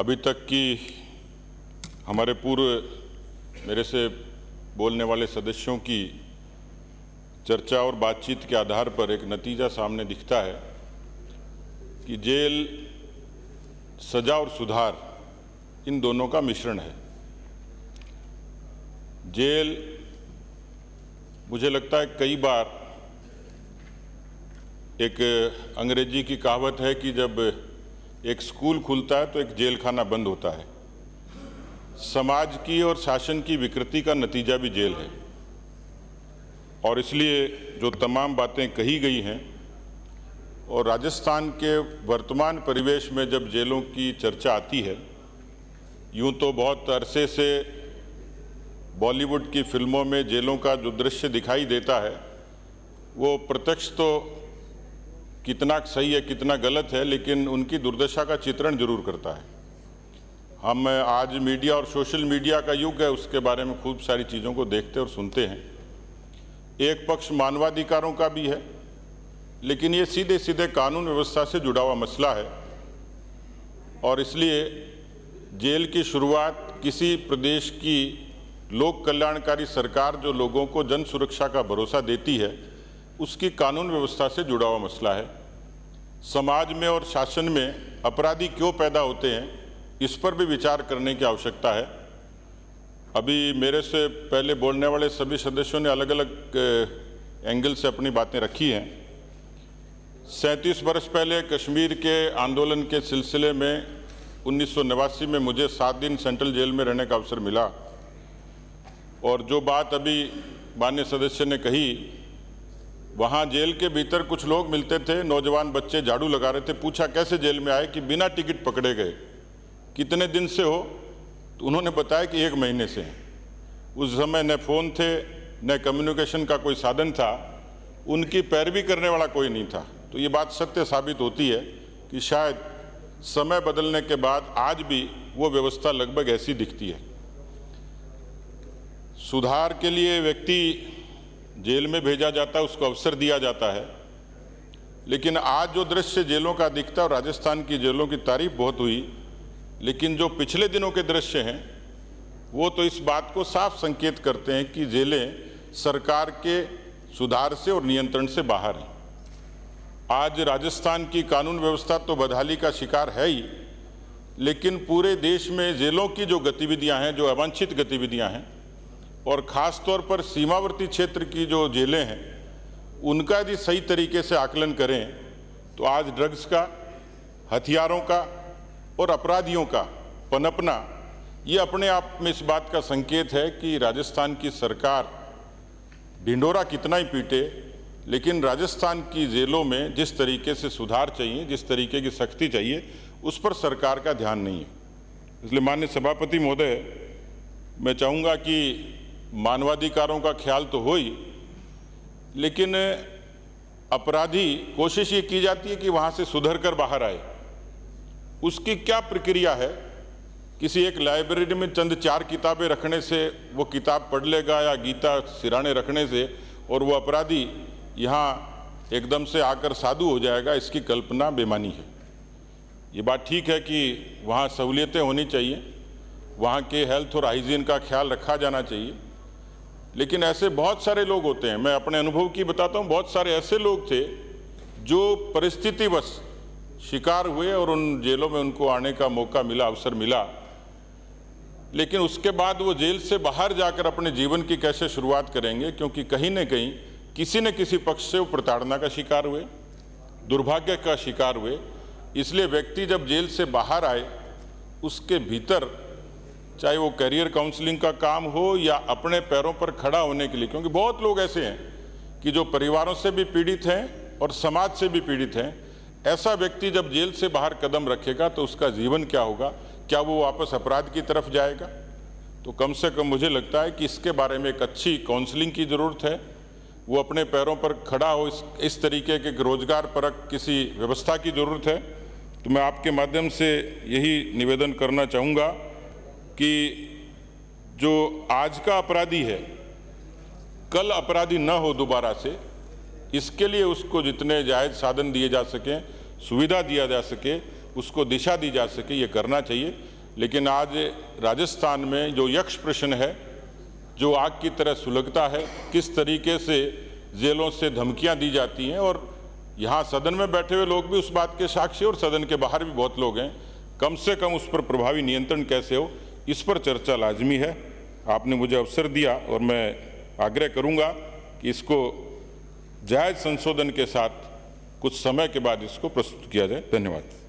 अभी तक की हमारे पूर्व मेरे से बोलने वाले सदस्यों की चर्चा और बातचीत के आधार पर एक नतीजा सामने दिखता है कि जेल, सजा और सुधार इन दोनों का मिश्रण है। जेल, मुझे लगता है कई बार एक अंग्रेजी की कहावत है कि जब एक स्कूल खुलता है तो एक जेल खाना बंद होता है। समाज की और शासन की विकृति का नतीजा भी जेल है और इसलिए जो तमाम बातें कही गई हैं और राजस्थान के वर्तमान परिवेश में जब जेलों की चर्चा आती है, यूं तो बहुत अरसे से बॉलीवुड की फिल्मों में जेलों का जो दृश्य दिखाई देता है वो प्रत्यक्ष तो कितना सही है कितना गलत है, लेकिन उनकी दुर्दशा का चित्रण जरूर करता है। हम आज मीडिया और सोशल मीडिया का युग है, उसके बारे में खूब सारी चीज़ों को देखते और सुनते हैं। एक पक्ष मानवाधिकारों का भी है, लेकिन ये सीधे सीधे कानून व्यवस्था से जुड़ा हुआ मसला है और इसलिए जेल की शुरुआत किसी प्रदेश की लोक कल्याणकारी सरकार जो लोगों को जन सुरक्षा का भरोसा देती है, उसकी कानून व्यवस्था से जुड़ा हुआ मसला है। समाज में और शासन में अपराधी क्यों पैदा होते हैं, इस पर भी विचार करने की आवश्यकता है। अभी मेरे से पहले बोलने वाले सभी सदस्यों ने अलग अलग एंगल से अपनी बातें रखी हैं। 37 वर्ष पहले कश्मीर के आंदोलन के सिलसिले में 1989 में मुझे 7 दिन सेंट्रल जेल में रहने का अवसर मिला और जो बात अभी माननीय सदस्य ने कही, वहाँ जेल के भीतर कुछ लोग मिलते थे, नौजवान बच्चे झाड़ू लगा रहे थे। पूछा कैसे जेल में आए, कि बिना टिकट पकड़े गए। कितने दिन से हो, तो उन्होंने बताया कि 1 महीने से हैं। उस समय न फ़ोन थे न कम्युनिकेशन का कोई साधन था, उनकी पैरवी करने वाला कोई नहीं था। तो ये बात सत्य साबित होती है कि शायद समय बदलने के बाद आज भी वो व्यवस्था लगभग ऐसी दिखती है। सुधार के लिए व्यक्ति जेल में भेजा जाता है, उसको अवसर दिया जाता है, लेकिन आज जो दृश्य जेलों का दिखता है, और राजस्थान की जेलों की तारीफ बहुत हुई, लेकिन जो पिछले दिनों के दृश्य हैं वो तो इस बात को साफ संकेत करते हैं कि जेलें सरकार के सुधार से और नियंत्रण से बाहर हैं। आज राजस्थान की कानून व्यवस्था तो बदहाली का शिकार है ही, लेकिन पूरे देश में जेलों की जो गतिविधियां हैं, जो अवांछित गतिविधियां हैं, और ख़ास तौर पर सीमावर्ती क्षेत्र की जो जेलें हैं, उनका यदि सही तरीके से आकलन करें तो आज ड्रग्स का, हथियारों का और अपराधियों का पनपना ये अपने आप में इस बात का संकेत है कि राजस्थान की सरकार ढिंढोरा कितना ही पीटे, लेकिन राजस्थान की जेलों में जिस तरीके से सुधार चाहिए, जिस तरीके की सख्ती चाहिए, उस पर सरकार का ध्यान नहीं है। इसलिए माननीय सभापति महोदय, मैं चाहूँगा कि मानवाधिकारों का ख्याल तो हो ही, लेकिन अपराधी कोशिश ये की जाती है कि वहाँ से सुधर कर बाहर आए। उसकी क्या प्रक्रिया है? किसी एक लाइब्रेरी में चंद 4 किताबें रखने से वो किताब पढ़ लेगा, या गीता सिराने रखने से और वो अपराधी यहाँ एकदम से आकर साधु हो जाएगा, इसकी कल्पना बेमानी है। ये बात ठीक है कि वहाँ सहूलियतें होनी चाहिए, वहाँ के हेल्थ और हाइजीन का ख्याल रखा जाना चाहिए, लेकिन ऐसे बहुत सारे लोग होते हैं, मैं अपने अनुभव की बताता हूँ, बहुत सारे ऐसे लोग थे जो परिस्थितिवश शिकार हुए और उन जेलों में उनको आने का मौका मिला, अवसर मिला, लेकिन उसके बाद वो जेल से बाहर जाकर अपने जीवन की कैसे शुरुआत करेंगे, क्योंकि कहीं न कहीं किसी न किसी पक्ष से वो प्रताड़ना का शिकार हुए, दुर्भाग्य का शिकार हुए। इसलिए व्यक्ति जब जेल से बाहर आए, उसके भीतर चाहे वो करियर काउंसलिंग का काम हो या अपने पैरों पर खड़ा होने के लिए, क्योंकि बहुत लोग ऐसे हैं कि जो परिवारों से भी पीड़ित हैं और समाज से भी पीड़ित हैं। ऐसा व्यक्ति जब जेल से बाहर कदम रखेगा तो उसका जीवन क्या होगा? क्या वो वापस अपराध की तरफ जाएगा? तो कम से कम मुझे लगता है कि इसके बारे में एक अच्छी काउंसलिंग की ज़रूरत है, वो अपने पैरों पर खड़ा हो, इस तरीके के रोजगार परक किसी व्यवस्था की ज़रूरत है। तो मैं आपके माध्यम से यही निवेदन करना चाहूँगा कि जो आज का अपराधी है, कल अपराधी न हो दोबारा से, इसके लिए उसको जितने जायज़ साधन दिए जा सकें, सुविधा दिया जा सके, उसको दिशा दी जा सके, ये करना चाहिए। लेकिन आज राजस्थान में जो यक्ष प्रश्न है, जो आग की तरह सुलगता है, किस तरीके से जेलों से धमकियां दी जाती हैं, और यहाँ सदन में बैठे हुए लोग भी उस बात के साक्षी, और सदन के बाहर भी बहुत लोग हैं, कम से कम उस पर प्रभावी नियंत्रण कैसे हो, इस पर चर्चा लाजमी है। आपने मुझे अवसर दिया और मैं आग्रह करूंगा कि इसको जायज़ संशोधन के साथ कुछ समय के बाद इसको प्रस्तुत किया जाए। धन्यवाद।